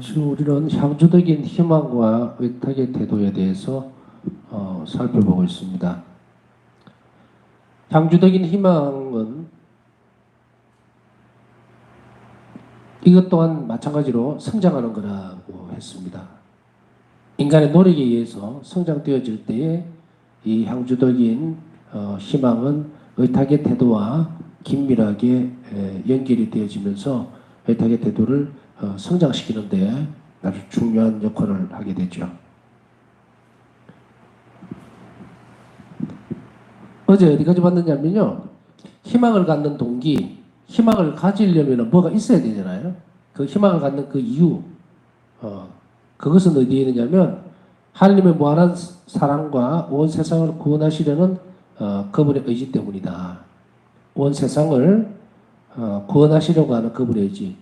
지금 우리는 향주적인 희망과 의탁의 태도에 대해서 살펴보고 있습니다. 향주적인 희망은 이것 또한 마찬가지로 성장하는 거라고 했습니다. 인간의 노력에 의해서 성장되어질 때에 이 향주적인 희망은 의탁의 태도와 긴밀하게 연결이 되어지면서 의탁의 태도를 성장시키는 데 아주 중요한 역할을 하게 되죠. 어제 어디까지 봤느냐면요. 희망을 갖는 동기, 희망을 가지려면 뭐가 있어야 되잖아요. 그 희망을 갖는 그 이유, 그것은 어디에 있느냐면 하나님의 무한한 사랑과 온 세상을 구원하시려는 그분의 의지 때문이다. 온 세상을 구원하시려고 하는 그분의 의지.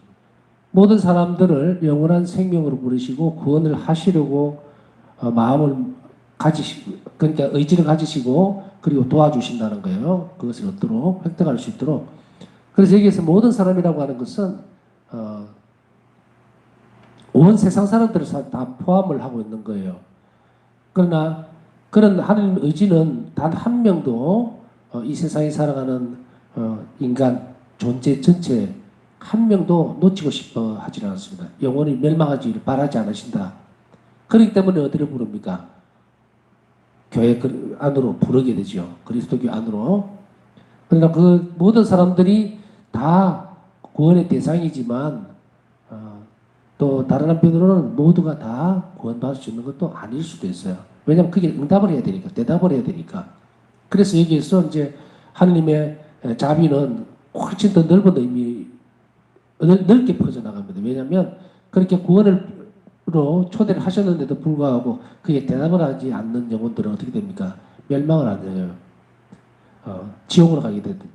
모든 사람들을 영원한 생명으로 부르시고 구원을 하시려고 마음을 가지시고, 그러니까 의지를 가지시고 그리고 도와주신다는 거예요. 그것을 얻도록 획득할 수 있도록. 그래서 여기에서 모든 사람이라고 하는 것은 온 세상 사람들을 다 포함을 하고 있는 거예요. 그러나 그런 하나님의 의지는 단 한 명도 이 세상에 살아가는 인간 존재 전체 한 명도 놓치고 싶어 하지 않습니다. 영원히 멸망하기를 바라지 않으신다. 그렇기 때문에 어디를 부릅니까? 교회 안으로 부르게 되죠. 그리스도교 안으로. 그러나 그 모든 사람들이 다 구원의 대상이지만 또 다른 한편으로는 모두가 다 구원받을 수 있는 것도 아닐 수도 있어요. 왜냐하면 그게 응답을 해야 되니까, 대답을 해야 되니까. 그래서 여기에서 이제 하느님의 자비는 훨씬 더 넓은 의미, 넓게 퍼져나갑니다. 왜냐하면 그렇게 구원으로 초대를 하셨는데도 불구하고 그게 대답을 하지 않는 영혼들은 어떻게 됩니까? 멸망을 하게 돼요. 지옥으로 가게 되든.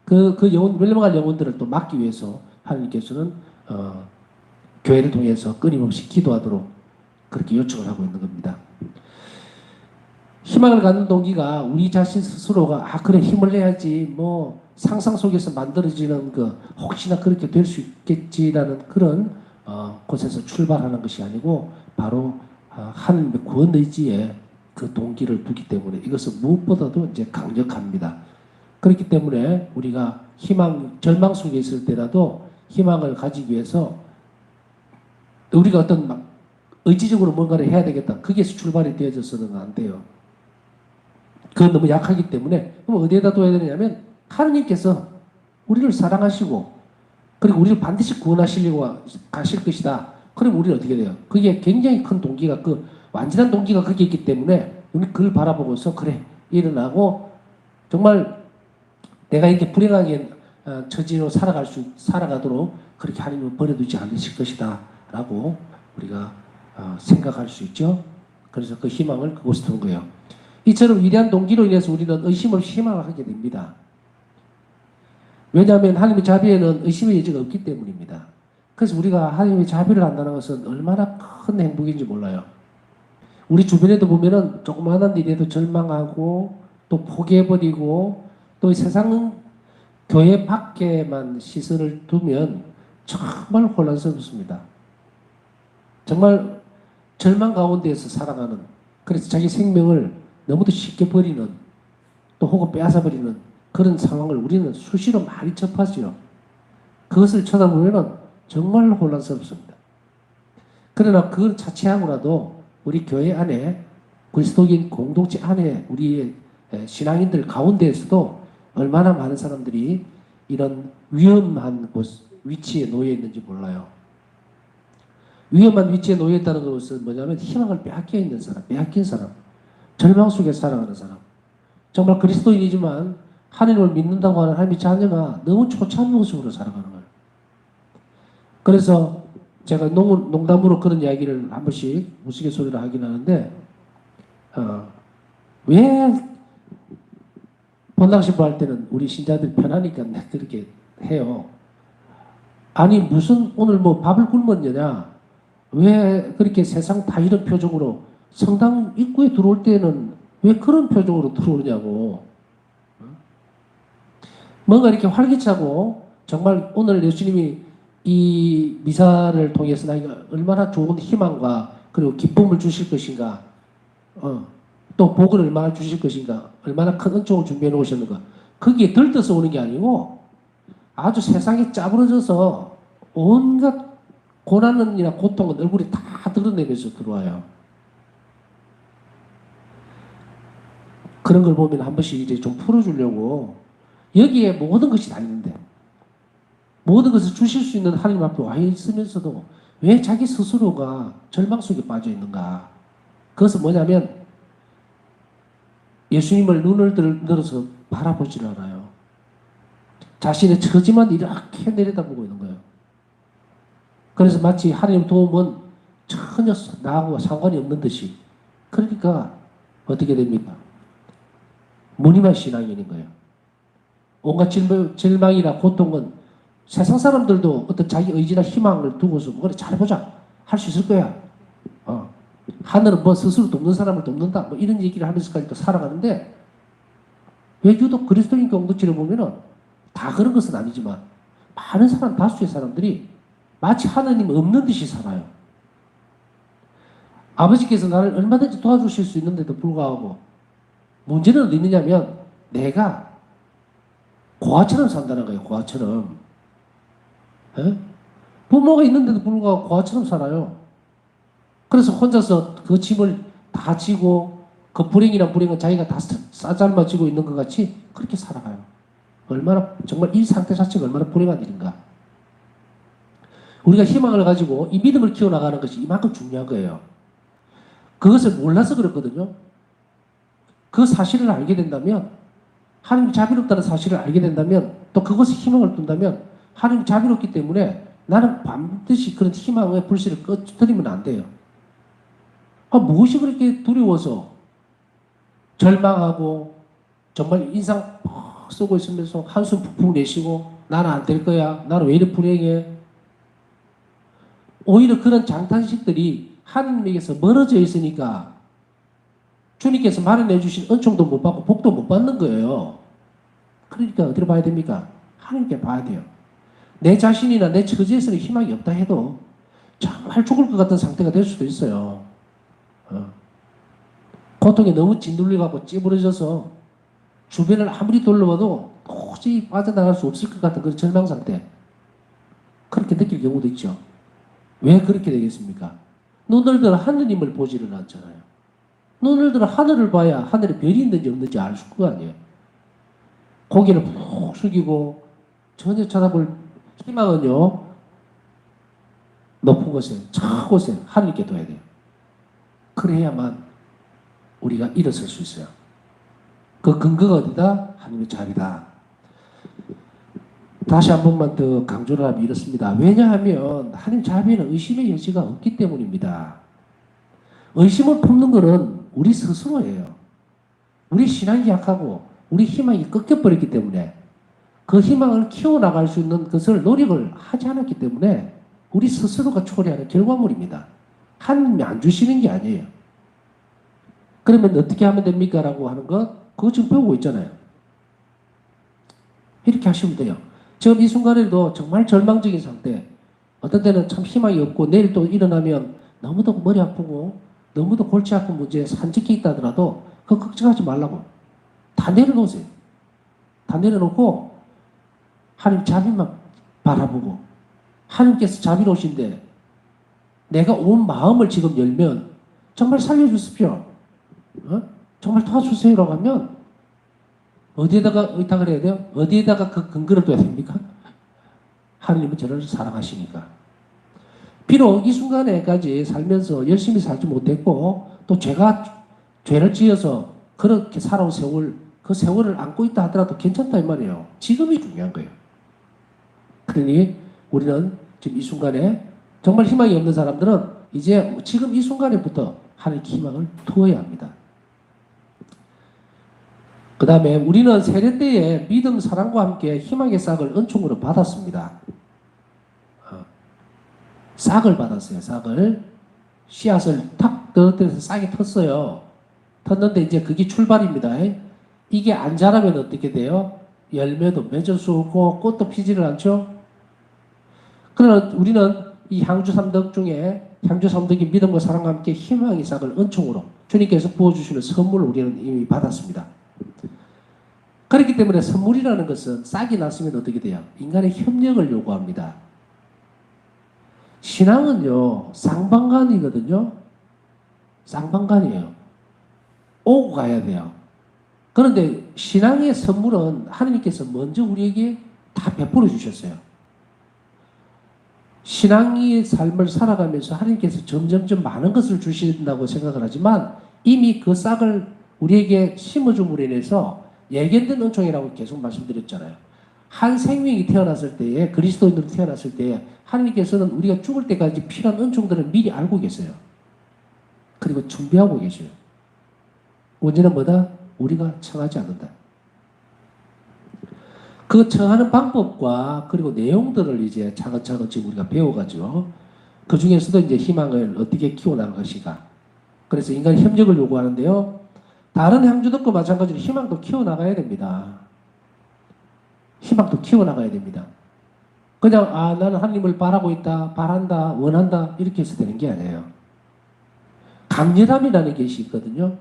그 멸망할 영혼들을 또 막기 위해서 하나님께서는 교회를 통해서 끊임없이 기도하도록 그렇게 요청을 하고 있는 겁니다. 희망을 갖는 동기가 우리 자신 스스로가 그래 힘을 내야지 뭐 상상 속에서 만들어지는 혹시나 그렇게 될 수 있겠지라는 그런 곳에서 출발하는 것이 아니고 바로 하나님의 구원 의지에 그 동기를 두기 때문에 이것은 무엇보다도 이제 강력합니다. 그렇기 때문에 우리가 절망 속에 있을 때라도 희망을 가지기 위해서 우리가 어떤 의지적으로 뭔가를 해야 되겠다. 거기에서 출발이 되어져서는 안 돼요. 그건 너무 약하기 때문에 그럼 어디에다 둬야 되냐면 하느님께서 우리를 사랑하시고 그리고 우리를 반드시 구원하시려고 가실 것이다. 그럼 우리는 어떻게 돼요? 그게 굉장히 큰 동기가 완전한 동기가 거기에 있기 때문에 우리 그걸 바라보고서 그래 일어나고 정말 내가 이렇게 불행하게 처지로 살아가도록 그렇게 하나님은 버려두지 않으실 것이다 라고 우리가 생각할 수 있죠. 그래서 그 희망을 그곳에 둔 거예요. 이처럼 위대한 동기로 인해서 우리는 의심 없이 희망을 하게 됩니다. 왜냐하면 하나님의 자비에는 의심의 여지가 없기 때문입니다. 그래서 우리가 하나님의 자비를 안다는 것은 얼마나 큰 행복인지 몰라요. 우리 주변에도 보면은 조그마한 일에도 절망하고 또 포기해버리고 또 세상 교회 밖에만 시선을 두면 정말 혼란스럽습니다. 정말 절망 가운데에서 살아가는, 그래서 자기 생명을 너무도 쉽게 버리는 또 혹은 빼앗아버리는 그런 상황을 우리는 수시로 많이 접하죠. 그것을 쳐다보면 정말 혼란스럽습니다. 그러나 그걸 자체하고라도 우리 교회 안에 그리스도인 공동체 안에 우리의 신앙인들 가운데에서도 얼마나 많은 사람들이 이런 위험한 위치에 놓여 있는지 몰라요. 위험한 위치에 놓여 있다는 것은 뭐냐면 희망을 빼앗겨 있는 사람, 빼앗긴 사람, 절망 속에 살아가는 사람. 정말 그리스도인이지만 하나님을 믿는다고 하는 하나님의 자녀가 너무 초췌한 모습으로 살아가는 거예요. 그래서 제가 농담으로 그런 이야기를 한 번씩 우스갯소리로 하긴 하는데 왜 본당시부 할 때는 우리 신자들이 편하니까 그렇게 해요. 아니 무슨 오늘 뭐 밥을 굶었느냐, 왜 그렇게 세상 다 이런 표정으로 성당 입구에 들어올 때는 왜 그런 표정으로 들어오냐고. 뭔가 이렇게 활기차고 정말 오늘 예수님이 이 미사를 통해서 나에게 얼마나 좋은 희망과 그리고 기쁨을 주실 것인가, 또 복을 얼마나 주실 것인가, 얼마나 큰 은총을 준비해 놓으셨는가. 거기에 들떠서 오는 게 아니고 아주 세상에 짜부러져서 온갖 고난이나 고통은 얼굴에 다 드러내면서 들어와요. 그런 걸 보면 한 번씩 이제 좀 풀어주려고 여기에 모든 것이 다 있는데 모든 것을 주실 수 있는 하나님 앞에 와 있으면서도 왜 자기 스스로가 절망 속에 빠져 있는가? 그것은 뭐냐면 예수님을 눈을 들어서 바라보질 않아요. 자신의 처지만 이렇게 내려다보고 있는 거예요. 그래서 마치 하나님 도움은 전혀 나하고 상관이 없는 듯이. 그러니까 어떻게 됩니까? 무늬만 신앙이 있는 거예요. 온갖 절망이나 고통은 세상 사람들도 어떤 자기 의지나 희망을 두고서 그래 잘해보자. 할 수 있을 거야. 하늘은 뭐 스스로 돕는 사람을 돕는다. 뭐 이런 얘기를 하면서까지 또 살아가는데 왜 유독 그리스도인 공동체를 보면은 다 그런 것은 아니지만 많은 사람, 다수의 사람들이 마치 하나님 없는 듯이 살아요. 아버지께서 나를 얼마든지 도와주실 수 있는데도 불구하고 문제는 어디 있느냐면 내가 고아처럼 산다는 거예요. 고아처럼. 에? 부모가 있는데도 불구하고 고아처럼 살아요. 그래서 혼자서 그 짐을 다 지고 그 불행이란 불행은 자기가 다 싸잘맞지고 있는 것 같이 그렇게 살아가요. 얼마나 정말 이 상태 자체가 얼마나 불행한 일인가. 우리가 희망을 가지고 이 믿음을 키워나가는 것이 이만큼 중요한 거예요. 그것을 몰라서 그렇거든요. 그 사실을 알게 된다면 하나님이 자비롭다는 사실을 알게 된다면 또 그것에 희망을 둔다면 하나님이 자비롭기 때문에 나는 반드시 그런 희망의 불씨를 꺼뜨리면 안 돼요. 무엇이 그렇게 두려워서 절망하고 정말 인상 퍽 쓰고 있으면서 한숨 푹푹 내쉬고 나는 안 될 거야. 나는 왜 이렇게 불행해. 오히려 그런 장탄식들이 하나님에게서 멀어져 있으니까 주님께서 마련해 주신 은총도 못 받고 복도 못 받는 거예요. 그러니까 어디로 봐야 됩니까? 하나님께 봐야 돼요. 내 자신이나 내 처지에서는 희망이 없다 해도 정말 죽을 것 같은 상태가 될 수도 있어요. 고통에 너무 짓눌려가고 찌부러져서 주변을 아무리 돌려봐도 도저히 빠져나갈 수 없을 것 같은 그런 절망 상태. 그렇게 느낄 경우도 있죠. 왜 그렇게 되겠습니까? 눈을 들어 하느님을 보지를 않잖아요. 눈을 들어 하늘을 봐야 하늘에 별이 있는지 없는지 알 거 아니에요. 고개를 푹 숙이고 전혀 쳐다볼 희망은요. 높은 곳에, 저 곳에 하늘께 둬야 돼요. 그래야만 우리가 일어설 수 있어요. 그 근거가 어디다? 하나님의 자비다. 다시 한 번만 더 강조를 하면 이렇습니다. 왜냐하면 하나님 자비에는 의심의 여지가 없기 때문입니다. 의심을 품는 것은 우리 스스로예요. 우리 신앙이 약하고 우리 희망이 꺾여버렸기 때문에 그 희망을 키워나갈 수 있는 것을 노력을 하지 않았기 때문에 우리 스스로가 초래하는 결과물입니다. 하나님이 안 주시는 게 아니에요. 그러면 어떻게 하면 됩니까? 라고 하는 것 그거 지금 배우고 있잖아요. 이렇게 하시면 돼요. 지금 이 순간에도 정말 절망적인 상태, 어떤 때는 참 희망이 없고 내일 또 일어나면 너무도 머리 아프고 너무도 골치 아픈 문제에 산적해 있다 하더라도 그거 걱정하지 말라고. 다 내려놓으세요. 다 내려놓고 하나님 자비만 바라보고 하나님께서 자비로우신데 내가 온 마음을 지금 열면 정말 살려주십시오. 정말 도와주세요라고 하면 어디에다가 의탁을 해야 돼요? 어디에다가 그 근거를 둬야 됩니까? 하나님은 저를 사랑하시니까. 비록 이 순간에까지 살면서 열심히 살지 못했고 또 죄를 지어서 그렇게 살아온 세월, 그 세월을 안고 있다 하더라도 괜찮다 이 말이에요. 지금이 중요한 거예요. 그러니 우리는 지금 이 순간에 정말 희망이 없는 사람들은 이제 지금 이 순간에부터 하나님께 희망을 두어야 합니다. 그 다음에 우리는 세례 때에 믿음, 사랑과 함께 희망의 싹을 은총으로 받았습니다. 싹을 받았어요. 싹을. 씨앗을 탁 떨어뜨려서 싹이 텄어요. 텄는데 이제 그게 출발입니다. 이게 안 자라면 어떻게 돼요? 열매도 맺을 수 없고 꽃도 피지를 않죠? 그 그러나 우리는 이 향주 삼덕 중에 향주 삼덕이 믿음과 사랑과 함께 희망이 싹을 은총으로 주님께서 부어주시는 선물을 우리는 이미 받았습니다. 그렇기 때문에 선물이라는 것은 싹이 났으면 어떻게 돼요? 인간의 협력을 요구합니다. 신앙은요, 쌍방간이거든요. 쌍방간이에요. 오고 가야 돼요. 그런데 신앙의 선물은 하나님께서 먼저 우리에게 다 베풀어 주셨어요. 신앙의 삶을 살아가면서 하나님께서 점점점 많은 것을 주신다고 생각을 하지만 이미 그 싹을 우리에게 심어줌으로 인해서 예견된 은총이라고 계속 말씀드렸잖아요. 한 생명이 태어났을 때에, 그리스도인으로 태어났을 때에 하나님께서는 우리가 죽을 때까지 필요한 은총들을 미리 알고 계세요. 그리고 준비하고 계셔요. 문제는 뭐다? 우리가 청하지 않는다. 그 청하는 방법과 그리고 내용들을 이제 차근차근 지금 우리가 배워가지고 그 중에서도 이제 희망을 어떻게 키워나갈 것인가. 그래서 인간 협력을 요구하는데요. 다른 향주들과 마찬가지로 희망도 키워나가야 됩니다. 희망도 키워나가야 됩니다. 그냥 나는 하나님을 바라고 있다, 바란다, 원한다 이렇게 해서 되는 게 아니에요. 강렬함이라는 것이 있거든요.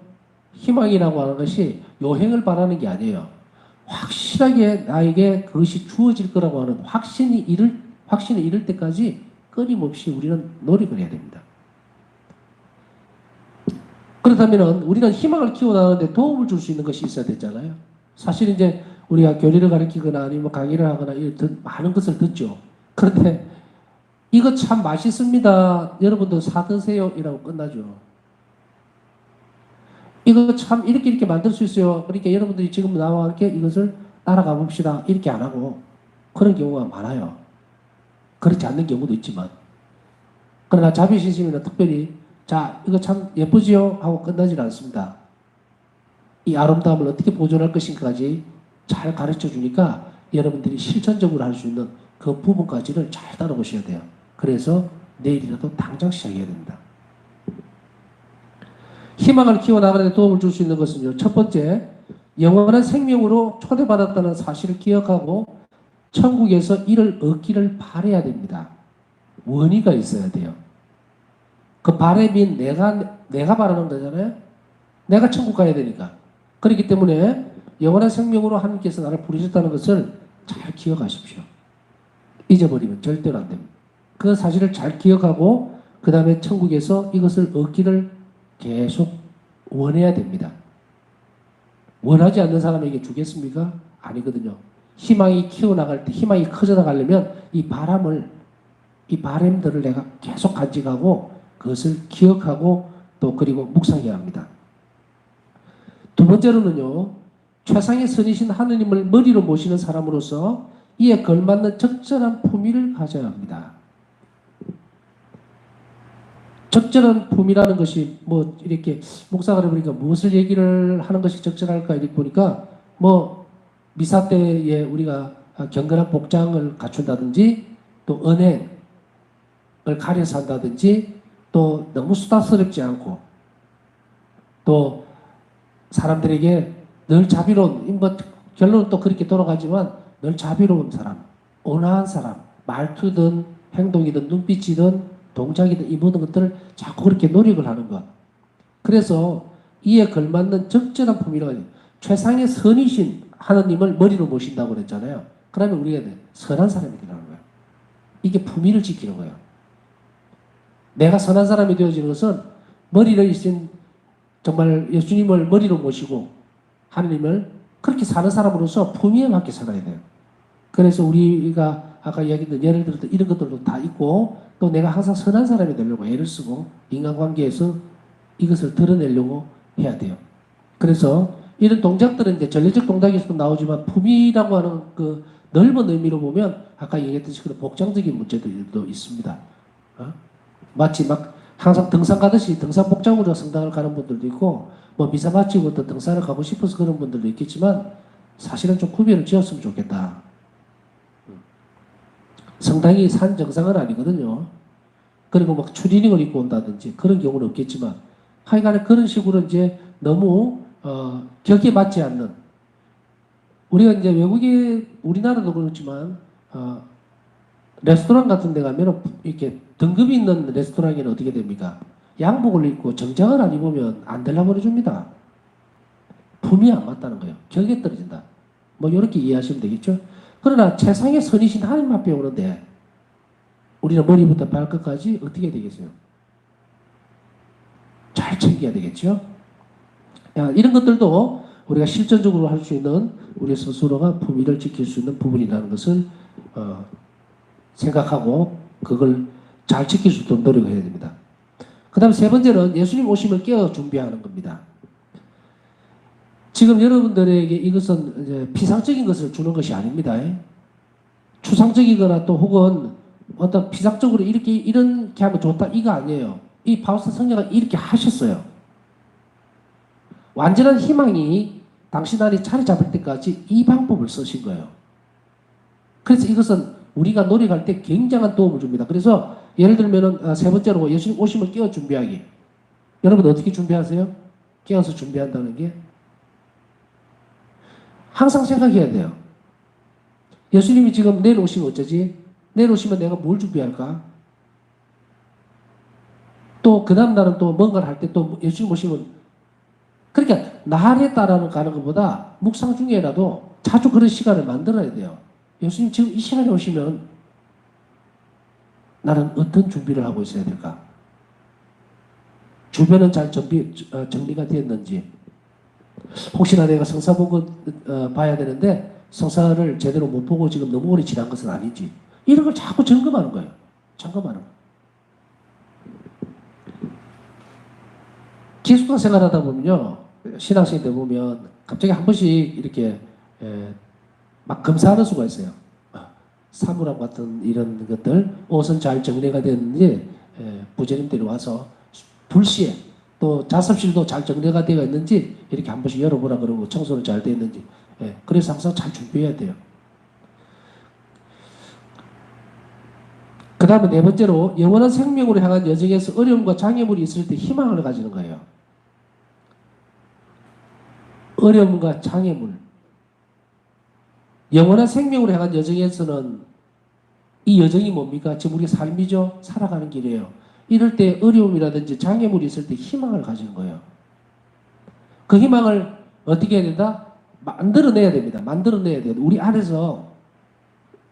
희망이라고 하는 것이 요행을 바라는 게 아니에요. 확실하게 나에게 그것이 주어질 거라고 하는 확신이 이를 때까지 끊임없이 우리는 노력을 해야 됩니다. 그렇다면 우리는 희망을 키워나가는데 도움을 줄 수 있는 것이 있어야 되잖아요. 사실 이제 우리가 교리를 가르치거나 아니면 강의를 하거나 많은 것을 듣죠. 그런데 이거 참 맛있습니다. 여러분도 사 드세요. 이라고 끝나죠. 이거 참 이렇게 만들 수 있어요. 그러니까 여러분들이 지금 나와 함께 이것을 따라가 봅시다. 이렇게 안 하고 그런 경우가 많아요. 그렇지 않는 경우도 있지만. 그러나 자비신심에는 특별히 자 이거 참 예쁘지요? 하고 끝나질 않습니다. 이 아름다움을 어떻게 보존할 것인가까지 잘 가르쳐 주니까 여러분들이 실천적으로 할 수 있는 그 부분까지를 잘 따라보셔야 돼요. 그래서 내일이라도 당장 시작해야 됩니다. 희망을 키워나가는 데 도움을 줄 수 있는 것은요. 첫 번째, 영원한 생명으로 초대받았다는 사실을 기억하고 천국에서 이를 얻기를 바라야 됩니다. 원의가 있어야 돼요. 그 바람이 내가 바라는 거잖아요. 내가 천국 가야 되니까. 그렇기 때문에 영원한 생명으로 하나님께서 나를 부르셨다는 것을 잘 기억하십시오. 잊어버리면 절대로 안 됩니다. 그 사실을 잘 기억하고 그 다음에 천국에서 이것을 얻기를 계속 원해야 됩니다. 원하지 않는 사람에게 주겠습니까? 아니거든요. 희망이 키워나갈 때, 희망이 커져나가려면 이 바람들을 내가 계속 간직하고 그것을 기억하고 또 그리고 묵상해야 합니다. 두 번째로는요. 최상의 선이신 하느님을 머리로 모시는 사람으로서 이에 걸맞는 적절한 품위를 가져야 합니다. 적절한 품이라는 것이 뭐 이렇게 목사가 보니까 무엇을 얘기를 하는 것이 적절할까 이렇게 보니까 뭐 미사 때에 우리가 경건한 복장을 갖춘다든지 또 언행을 가려서 한다든지 또 너무 수다스럽지 않고 또 사람들에게 늘 자비로운 뭐 결론은 또 그렇게 돌아가지만 늘 자비로운 사람, 온화한 사람, 말투든 행동이든 눈빛이든 동작이든 이 모든 것들을 자꾸 그렇게 노력을 하는 것. 그래서 이에 걸맞는 적절한 품이라고 해요. 최상의 선이신 하나님을 머리로 모신다고 그랬잖아요. 그러면 우리가 선한 사람이 되라는 거예요. 이게 품위를 지키는 거예요. 내가 선한 사람이 되어지는 것은 머리를 이신 정말 예수님을 머리로 모시고 하나님을 그렇게 사는 사람으로서 품위에 맞게 살아야 돼요. 그래서 우리가 아까 이야기했던 예를 들어서 이런 것들도 다 있고 또 내가 항상 선한 사람이 되려고 애를 쓰고 인간관계에서 이것을 드러내려고 해야 돼요. 그래서 이런 동작들은 이제 전례적 동작에서도 나오지만 품위라고 하는 그 넓은 의미로 보면 아까 얘기했듯이 그런 복장적인 문제들도 있습니다. 마치 막 항상 등산 가듯이 등산 복장으로 성당을 가는 분들도 있고 뭐 미사 마치고 또 등산을 가고 싶어서 그런 분들도 있겠지만 사실은 좀 구별을 지었으면 좋겠다. 성당이 산 정상은 아니거든요. 그리고 막 추리닝을 입고 온다든지 그런 경우는 없겠지만 하여간에 그런 식으로 이제 너무 격에 맞지 않는 우리가 이제 외국에 우리나라도 그렇지만 레스토랑 같은 데 가면 이렇게 등급이 있는 레스토랑에는 어떻게 됩니까? 양복을 입고 정장을 안 입으면 안 되려고 그래줍니다. 품이 안 맞다는 거예요. 격에 떨어진다. 뭐 이렇게 이해하시면 되겠죠? 그러나 최상의 선이신 하나님 앞에 오는데 우리는 머리부터 발끝까지 어떻게 되겠어요? 잘 챙겨야 되겠죠? 이런 것들도 우리가 실전적으로 할 수 있는 우리 스스로가 품위를 지킬 수 있는 부분이라는 것을 생각하고 그걸 잘 지킬 수 있도록 노력해야 됩니다. 그 다음 세 번째는 예수님 오심을 깨어 준비하는 겁니다. 지금 여러분들에게 이것은 이제 피상적인 것을 주는 것이 아닙니다. 추상적이거나 또 혹은 어떤 피상적으로 이렇게 하면 좋다 이거 아니에요. 이 바우스타 성령가 이렇게 하셨어요. 완전한 희망이 당신 안에 자리 잡을 때까지 이 방법을 쓰신 거예요. 그래서 이것은 우리가 노력할 때 굉장한 도움을 줍니다. 그래서 예를 들면은 세 번째로 예수님 오심을 깨어 준비하기. 여러분 어떻게 준비하세요? 깨어서 준비한다는 게 항상 생각해야 돼요. 예수님이 지금 내일 오시면 어쩌지? 내일 오시면 내가 뭘 준비할까? 또 그 다음 날은 또 뭔가를 할 때 또 예수님 오시면 그러니까 날에 따라 가는 것보다 묵상 중에라도 자주 그런 시간을 만들어야 돼요. 예수님 지금 이 시간에 오시면 나는 어떤 준비를 하고 있어야 될까? 주변은 잘 정리가 되었는지 혹시나 내가 성사 보고 봐야 되는데 성사를 제대로 못 보고 지금 너무 오래 지난 것은 아닌지 이런 걸 자꾸 점검하는 거예요. 점검하는 거예요. 기숙사 생활하다 보면요. 신학생 때 보면 갑자기 한 번씩 이렇게 막 검사하는 수가 있어요. 사물함 같은 이런 것들 옷은 잘 정리가 됐는지 부처님들이 와서 불시에 또 자습실도 잘 정리가 되어 있는지 이렇게 한 번씩 열어보라 그러고 청소는 잘 되어 있는지 그래서 항상 잘 준비해야 돼요. 그 다음에 네 번째로 영원한 생명으로 향한 여정에서 어려움과 장애물이 있을 때 희망을 가지는 거예요. 어려움과 장애물. 영원한 생명으로 향한 여정에서는 이 여정이 뭡니까? 지금 우리 삶이죠. 살아가는 길이에요. 이럴 때 어려움이라든지 장애물이 있을 때 희망을 가지는 거예요. 그 희망을 어떻게 해야 된다? 만들어내야 됩니다. 만들어내야 돼요. 우리 안에서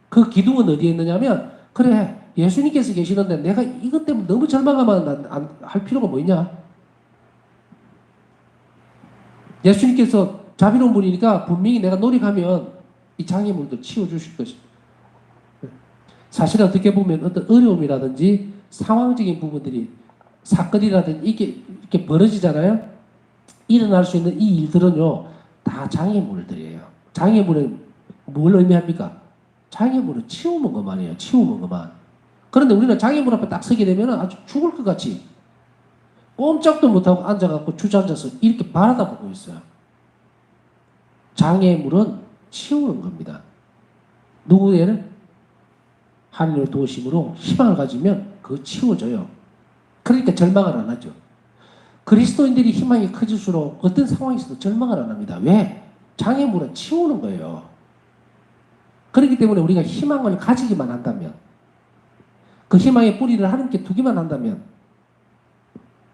그 기둥은 어디에 있느냐면 그래 예수님께서 계시는데 내가 이것 때문에 너무 절망하면 할 필요가 뭐 있냐? 예수님께서 자비로운 분이니까 분명히 내가 노력하면 이 장애물도 치워주실 것입니다. 사실 어떻게 보면 어떤 어려움이라든지 상황적인 부분들이 사건이라든지 이렇게 벌어지잖아요. 일어날 수 있는 이 일들은요 다 장애물들이에요. 장애물은 뭘 의미합니까? 장애물은 치우는 것만이에요. 치우는 것만. 그런데 우리는 장애물 앞에 딱 서게 되면 아주 죽을 것 같이 꼼짝도 못하고 앉아갖고 주저앉아서 이렇게 바라다보고 있어요. 장애물은 치우는 겁니다. 누구에는 하늘의 도우심으로 희망을 가지면 그거 치워져요. 그러니까 절망을 안 하죠. 그리스도인들이 희망이 커질수록 어떤 상황에서도 절망을 안 합니다. 왜? 장애물은 치우는 거예요. 그렇기 때문에 우리가 희망을 가지기만 한다면 그 희망의 뿌리를 하나님께 두기만 한다면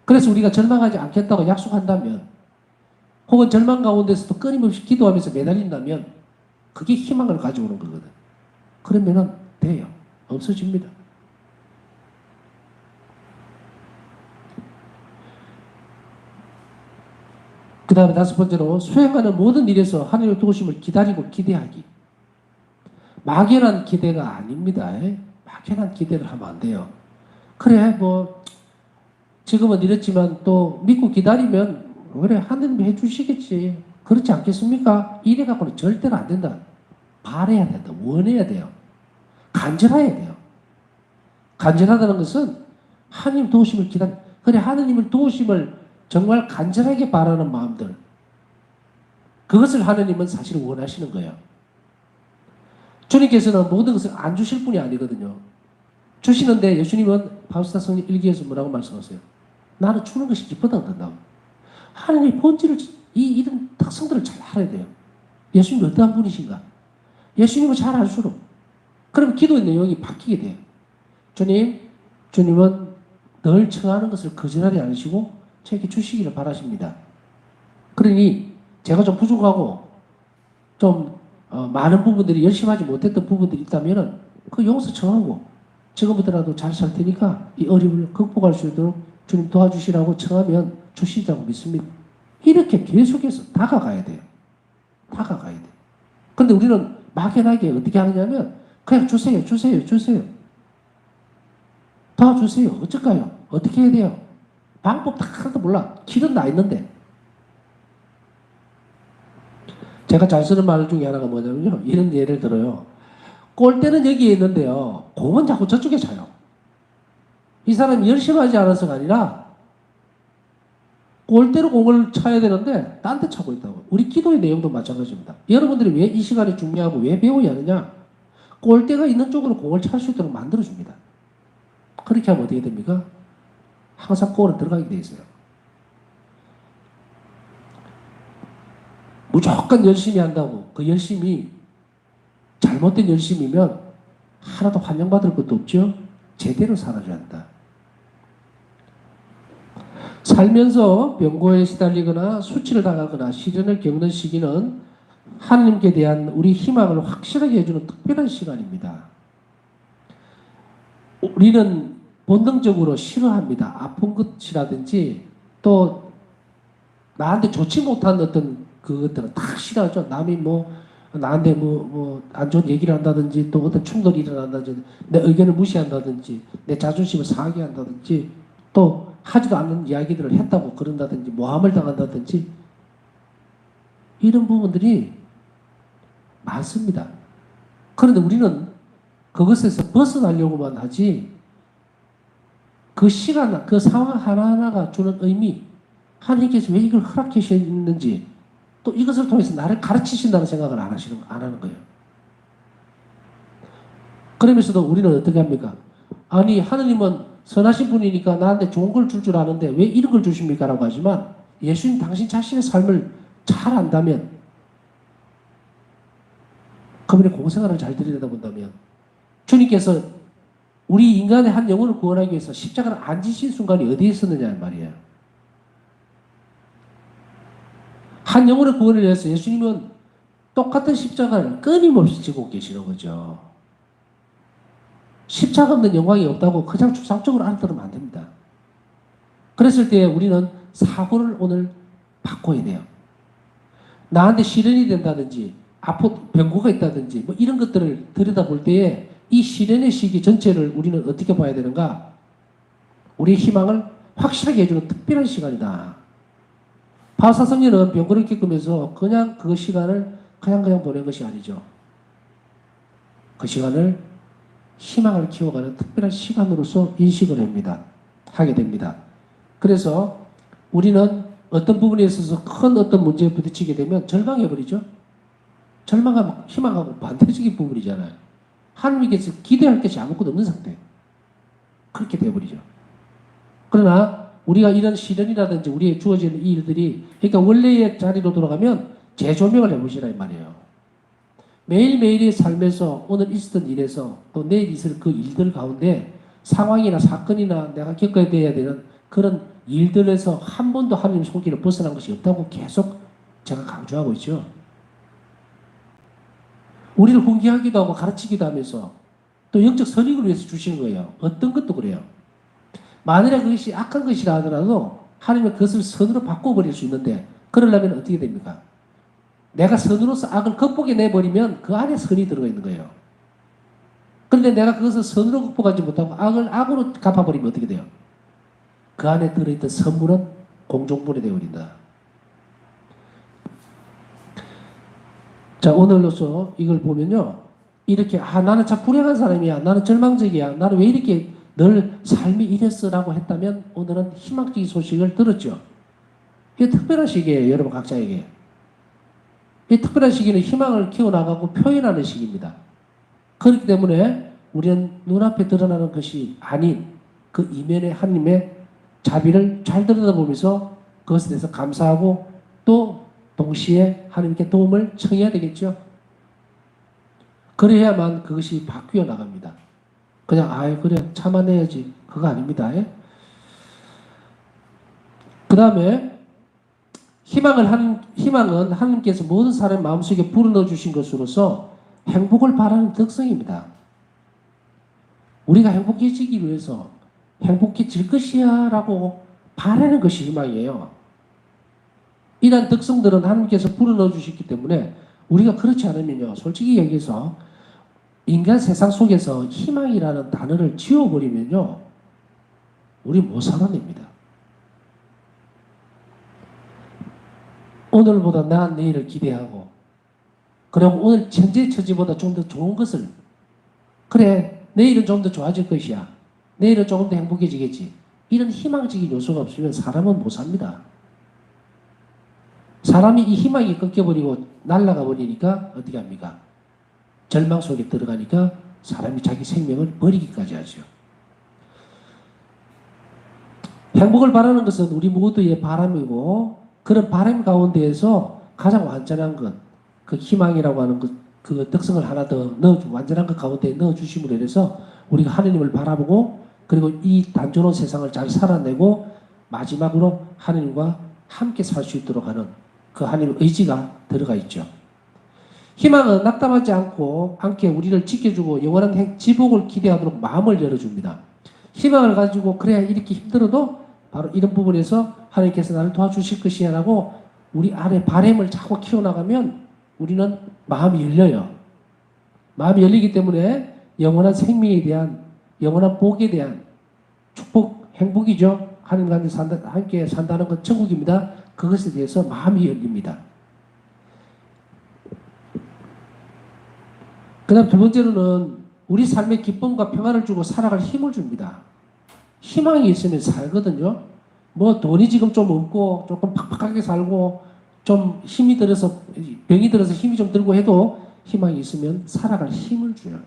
그래서 우리가 절망하지 않겠다고 약속한다면 혹은 절망 가운데서도 끊임없이 기도하면서 매달린다면 그게 희망을 가져오는 거거든. 그러면은 돼요. 없어집니다. 그 다음에 다섯 번째로 수행하는 모든 일에서 하나님의 도우심을 기다리고 기대하기. 막연한 기대가 아닙니다. 막연한 기대를 하면 안 돼요. 그래 뭐 지금은 이렇지만 또 믿고 기다리면 그래 하나님이 해주시겠지. 그렇지 않겠습니까? 이래 갖고는 절대로 안 된다. 바라야 된다. 원해야 돼요. 간절해야 돼요. 간절하다는 것은 하나님 도우심을 그래 하나님을 도우심을 정말 간절하게 바라는 마음들 그것을 하나님은 사실 원하시는 거예요. 주님께서는 모든 것을 안 주실 분이 아니거든요. 주시는데 예수님은 바우스타 성령 일기에서 뭐라고 말씀하세요? 나는 주는 것이 기쁘다고. 하나님의 본질을 이런 특성들을 잘 알아야 돼요. 예수님이 어떠한 분이신가? 예수님을 잘 알수록 그럼 기도의 내용이 바뀌게 돼요. 주님은 늘 청하는 것을 거절하지 않으시고 저에게 주시기를 바라십니다. 그러니 제가 좀 부족하고 좀 많은 부분들이 열심히 하지 못했던 부분들이 있다면 그 용서 청하고 지금부터라도 잘 살 테니까 이 어려움을 극복할 수 있도록 주님 도와주시라고 청하면 주시다고 믿습니다. 이렇게 계속해서 다가가야 돼요. 다가가야 돼요. 근데 우리는 막연하게 어떻게 하느냐면 그냥 주세요. 도와주세요. 어쩔까요? 어떻게 해야 돼요? 방법 다 하나도 몰라. 길은 나 있는데. 제가 잘 쓰는 말 중에 하나가 뭐냐면요. 이런 예를 들어요. 골대는 여기에 있는데요. 공은 자꾸 저쪽에 차요. 이 사람이 열심히 하지 않아서가 아니라 골대로 공을 차야 되는데 딴 데 차고 있다고. 우리 기도의 내용도 마찬가지입니다. 여러분들이 왜 이 시간이 중요하고 왜 배워야 하느냐? 골대가 있는 쪽으로 공을 찰 수 있도록 만들어줍니다. 그렇게 하면 어떻게 됩니까? 항상 골은 들어가게 돼 있어요. 무조건 열심히 한다고 그 열심이 잘못된 열심이면 하나도 환영받을 것도 없죠. 제대로 살아야 한다. 살면서 병고에 시달리거나 수치를 당하거나 시련을 겪는 시기는 하나님께 대한 우리 희망을 확실하게 해주는 특별한 시간입니다. 우리는 본능적으로 싫어합니다. 아픈 것이라든지 또 나한테 좋지 못한 어떤 그것들은 다 싫어하죠. 남이 나한테 안 좋은 얘기를 한다든지 또 어떤 충돌이 일어난다든지 내 의견을 무시한다든지 내 자존심을 상하게 한다든지 또 하지도 않는 이야기들을 했다고 그런다든지 모함을 당한다든지 이런 부분들이 많습니다. 그런데 우리는 그것에서 벗어나려고만 하지 그 시간, 그 상황 하나하나가 주는 의미 하나님께서 왜 이걸 허락해 주셨는지 또 이것을 통해서 나를 가르치신다는 생각을 안 하는 거예요. 그러면서도 우리는 어떻게 합니까? 아니 하느님은 선하신 분이니까 나한테 좋은 걸 줄 줄 아는데 왜 이런 걸 주십니까? 라고 하지만 예수님 당신 자신의 삶을 잘 안다면 그분의 공생활을 잘 들여다본다면 주님께서 우리 인간의 한 영혼을 구원하기 위해서 십자가를 안 지신 순간이 어디에 있었느냐 말이에요. 한 영혼의 구원을 위해서 예수님은 똑같은 십자가를 끊임없이 지고 계시는 거죠. 십자가 없는 영광이 없다고 그냥 추상적으로 알아들으면 안 됩니다. 그랬을 때 우리는 사고를 오늘 바꿔야 돼요. 나한테 시련이 된다든지 병고가 있다든지 이런 것들을 들여다볼 때에 이 시련의 시기 전체를 우리는 어떻게 봐야 되는가? 우리의 희망을 확실하게 해주는 특별한 시간이다. 바사성녀는 병고를 겪으면서 그냥 그 시간을 그냥 보낸 것이 아니죠. 그 시간을 희망을 키워가는 특별한 시간으로서 인식을 하게 됩니다. 그래서 우리는 어떤 부분에 있어서 큰 어떤 문제에 부딪히게 되면 절망해버리죠. 절망하고 희망하고 반대적인 부분이잖아요. 하나님께서 기대할 것이 아무것도 없는 상태. 그렇게 되어버리죠. 그러나 우리가 이런 시련이라든지 우리의 주어지는 이 일들이 그러니까 원래의 자리로 돌아가면 재조명을 해보시라 이 말이에요. 매일매일의 삶에서 오늘 있었던 일에서 또 내일 있을 그 일들 가운데 상황이나 사건이나 내가 겪어야 되는 그런 일들에서 한 번도 하나님 손길을 벗어난 것이 없다고 계속 제가 강조하고 있죠. 우리를 훈계하기도 하고 가르치기도 하면서 또 영적 선익을 위해서 주시는 거예요. 어떤 것도 그래요. 만일에 그것이 악한 것이라 하더라도 하나님은 그것을 선으로 바꿔버릴 수 있는데 그러려면 어떻게 됩니까? 내가 선으로서 악을 극복해내버리면 그 안에 선이 들어가 있는 거예요. 그런데 내가 그것을 선으로 극복하지 못하고 악을 악으로 갚아버리면 어떻게 돼요? 그 안에 들어있던 선물은 공중분해 되어버린다. 자, 오늘로서 이걸 보면요. 이렇게 나는 참 불행한 사람이야. 나는 절망적이야. 나는 왜 이렇게 늘 삶이 이랬어라고 했다면 오늘은 희망적인 소식을 들었죠. 이게 특별한 시기예요. 여러분 각자에게. 이 특별한 시기는 희망을 키워나가고 표현하는 시기입니다. 그렇기 때문에 우리는 눈앞에 드러나는 것이 아닌 그 이면의 하나님의 자비를 잘 들여다보면서 그것에 대해서 감사하고 또 동시에 하나님께 도움을 청해야 되겠죠. 그래야만 그것이 바뀌어 나갑니다. 그냥 아이 그래 참아내야지 그거 아닙니다. 그 다음에 희망은 하나님께서 모든 사람의 마음속에 불어넣어 주신 것으로서 행복을 바라는 특성입니다. 우리가 행복해지기 위해서 행복해질 것이야 라고 바라는 것이 희망이에요. 이러한 특성들은 하나님께서 불어넣어 주셨기 때문에 우리가 그렇지 않으면요, 솔직히 얘기해서 인간 세상 속에서 희망이라는 단어를 지워버리면요, 우리 못 살아냅니다. 오늘보다 나은 내일을 기대하고, 그럼 오늘 현재 처지보다 좀 더 좋은 것을, 그래, 내일은 좀 더 좋아질 것이야. 내일은 조금 더 행복해지겠지. 이런 희망적인 요소가 없으면 사람은 못 삽니다. 사람이 이 희망이 꺾여버리고 날아가 버리니까 어떻게 합니까? 절망 속에 들어가니까 사람이 자기 생명을 버리기까지 하죠. 행복을 바라는 것은 우리 모두의 바람이고, 그런 바람 가운데에서 가장 완전한 것, 그 희망이라고 하는 그 특성을 하나 더 완전한 것 가운데 넣어주심으로 인해서 우리가 하느님을 바라보고, 그리고 이 단조로운 세상을 잘 살아내고 마지막으로 하느님과 함께 살 수 있도록 하는 그 하나님의 의지가 들어가 있죠. 희망은 낙담하지 않고 함께 우리를 지켜주고 영원한 지복을 기대하도록 마음을 열어줍니다. 희망을 가지고 그래야 이렇게 힘들어도 바로 이런 부분에서 하나님께서 나를 도와주실 것이야 라고 우리 안에 바람을 자꾸 키워나가면 우리는 마음이 열려요. 마음이 열리기 때문에 영원한 생명에 대한, 영원한 복에 대한 축복, 행복이죠. 하나님과 함께 산다는 건 천국입니다. 그것에 대해서 마음이 열립니다. 그 다음 두 번째로는 우리 삶에 기쁨과 평안을 주고 살아갈 힘을 줍니다. 희망이 있으면 살거든요. 뭐 돈이 지금 좀 없고 조금 팍팍하게 살고 좀 힘이 들어서 병이 들어서 힘이 좀 들고 해도 희망이 있으면 살아갈 힘을 줘요.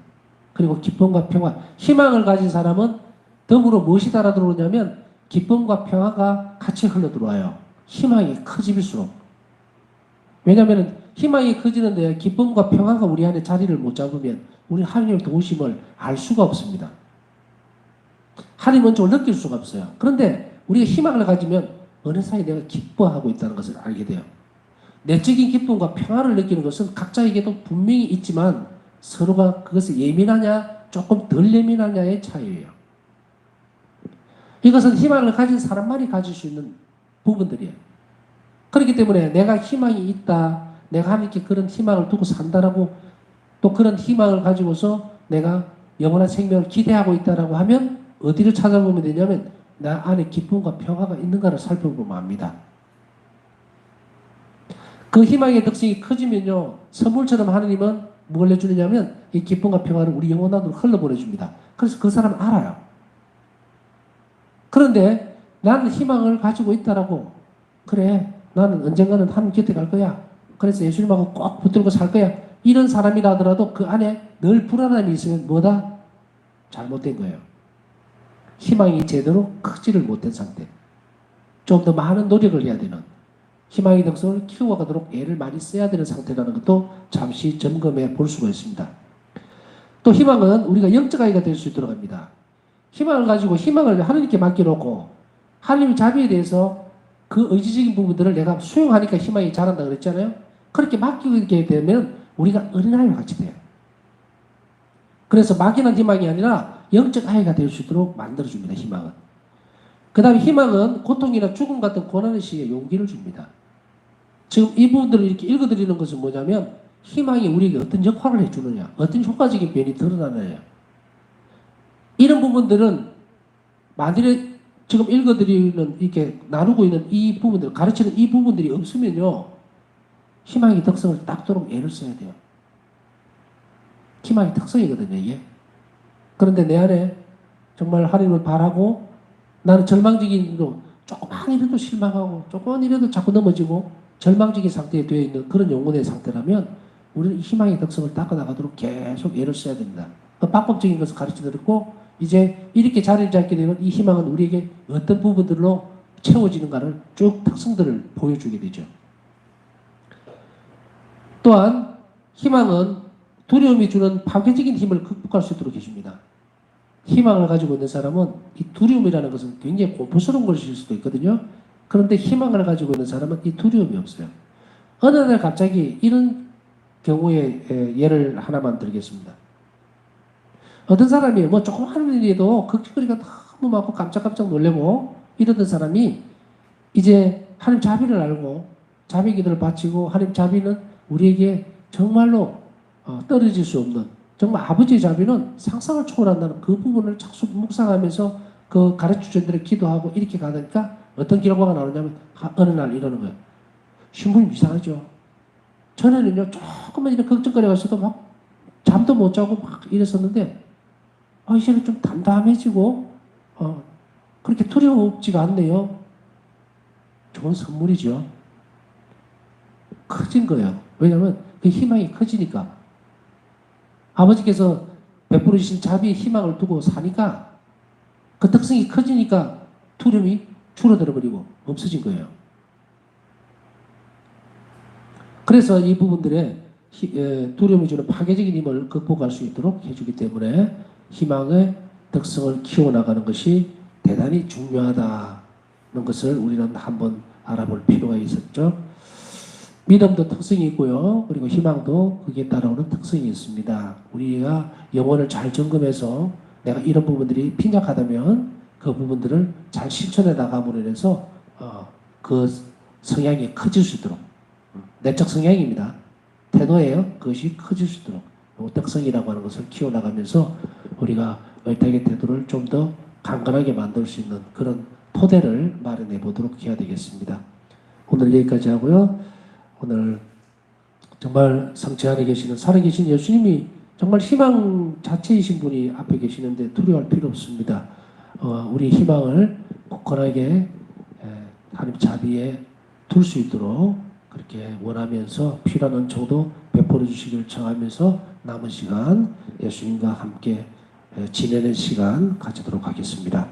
그리고 기쁨과 평안, 희망을 가진 사람은 덤으로 무엇이 달아 들어오냐면 기쁨과 평화가 같이 흘러 들어와요. 희망이 커질수록. 왜냐하면 희망이 커지는데 기쁨과 평화가 우리 안에 자리를 못 잡으면 우리 하나님의 도우심을 알 수가 없습니다. 하나님은 좀 느낄 수가 없어요. 그런데 우리가 희망을 가지면 어느 사이에 내가 기뻐하고 있다는 것을 알게 돼요. 내적인 기쁨과 평화를 느끼는 것은 각자에게도 분명히 있지만 서로가 그것에 예민하냐 조금 덜 예민하냐의 차이예요. 이것은 희망을 가진 사람만이 가질 수 있는 부분들이에요. 그렇기 때문에 내가 희망이 있다, 내가 하나님께 그런 희망을 두고 산다라고, 또 그런 희망을 가지고서 내가 영원한 생명을 기대하고 있다라고 하면 어디를 찾아보면 되냐면 나 안에 기쁨과 평화가 있는가를 살펴보면 압니다. 그 희망의 덕성이 커지면요, 선물처럼 하나님은 뭘 해주느냐면 이 기쁨과 평화를 우리 영혼 안으로 흘러보내줍니다. 그래서 그 사람은 알아요. 그런데 나는 희망을 가지고 있다라고, 그래 나는 언젠가는 하나님 곁에 갈 거야, 그래서 예수님하고 꼭 붙들고 살 거야, 이런 사람이라 하더라도 그 안에 늘 불안함이 있으면 뭐다? 잘못된 거예요. 희망이 제대로 크지를 못한 상태. 좀 더 많은 노력을 해야 되는, 희망의 덕성을 키워가도록 애를 많이 써야 되는 상태라는 것도 잠시 점검해 볼 수가 있습니다. 또 희망은 우리가 영적 아이가 될 수 있도록 합니다. 희망을 가지고 희망을 하나님께 맡겨놓고 하나님의 자비에 대해서 그 의지적인 부분들을 내가 수용하니까 희망이 자란다 그랬잖아요. 그렇게 맡기게 되면 우리가 어린아이와 같이 돼요. 그래서 막연한 희망이 아니라 영적 아이가 될 수 있도록 만들어줍니다. 희망은. 그 다음에 희망은 고통이나 죽음 같은 고난의 시기에 용기를 줍니다. 지금 이 부분들을 이렇게 읽어드리는 것은 뭐냐면 희망이 우리에게 어떤 역할을 해주느냐, 어떤 효과적인 면이 드러나느냐, 이런 부분들은 만일에 지금 읽어드리는, 이렇게 나누고 있는 이 부분들, 가르치는 이 부분들이 없으면요, 희망의 특성을 닦도록 애를 써야 돼요. 희망의 특성이거든요, 이게. 그런데 내 안에 정말 하나님을 바라고 나는 절망적인 일로 조금만 이라도 실망하고 조금만 이라도 자꾸 넘어지고 절망적인 상태에 되어 있는 그런 영혼의 상태라면 우리는 희망의 특성을 닦아나가도록 계속 애를 써야 됩니다. 그 방법적인 것을 가르쳐 드렸고, 이제 이렇게 자리를 잡게 되면 이 희망은 우리에게 어떤 부분들로 채워지는가를 쭉 특성들을 보여주게 되죠. 또한 희망은 두려움이 주는 파괴적인 힘을 극복할 수 있도록 해줍니다. 희망을 가지고 있는 사람은 이 두려움이라는 것은 굉장히 공포스러운 것일 수도 있거든요. 그런데 희망을 가지고 있는 사람은 이 두려움이 없어요. 어느 날 갑자기 이런 경우에 예를 하나만 들겠습니다. 어떤 사람이 뭐 조금 하는 일에도 걱정거리가 너무 많고 깜짝깜짝 놀래고 이러던 사람이 이제 하나님 자비를 알고 자비 기도를 바치고 하나님 자비는 우리에게 정말로 떨어질 수 없는 정말 아버지의 자비는 상상을 초월한다는 그 부분을 자꾸 묵상하면서 그 가르쳐준 대로 기도하고 이렇게 가니까 어떤 결과가 나오냐면 어느 날 이러는 거예요. 신부님 이상하죠. 전에는요 조금만 이렇게 걱정거리가 있어도 막 잠도 못 자고 막 이랬었는데 이제는 좀 담담해지고 그렇게 두려움지가 않네요. 좋은 선물이죠. 커진 거예요. 왜냐하면 그 희망이 커지니까 아버지께서 베풀어 주신 자비의 희망을 두고 사니까 그 특성이 커지니까 두려움이 줄어들어 버리고 없어진 거예요. 그래서 이 부분들의 두려움이 주는 파괴적인 힘을 극복할 수 있도록 해주기 때문에 희망의 특성을 키워나가는 것이 대단히 중요하다는 것을 우리는 한번 알아볼 필요가 있었죠. 믿음도 특성이 있고요. 그리고 희망도 거기에 따라오는 특성이 있습니다. 우리가 영혼을 잘 점검해서 내가 이런 부분들이 빈약하다면 그 부분들을 잘 실천해 나감으로 인해서 그 성향이 커질 수 있도록 내적 성향입니다. 태도예요. 그것이 커질 수 있도록 특성이라고 하는 것을 키워나가면서 우리가 의탁의 태도를 좀 더 강건하게 만들 수 있는 그런 토대를 마련해 보도록 해야 되겠습니다. 오늘 여기까지 하고요. 오늘 정말 성체 안에 계시는 살아계신 예수님이 정말 희망 자체이신 분이 앞에 계시는데 두려워할 필요 없습니다. 우리 희망을 굳건하게 하나님 자비에 둘 수 있도록 그렇게 원하면서 필요한 은총도 베풀어 주시길 청하면서 남은 시간 예수님과 함께 지내는 시간 가지도록 하겠습니다.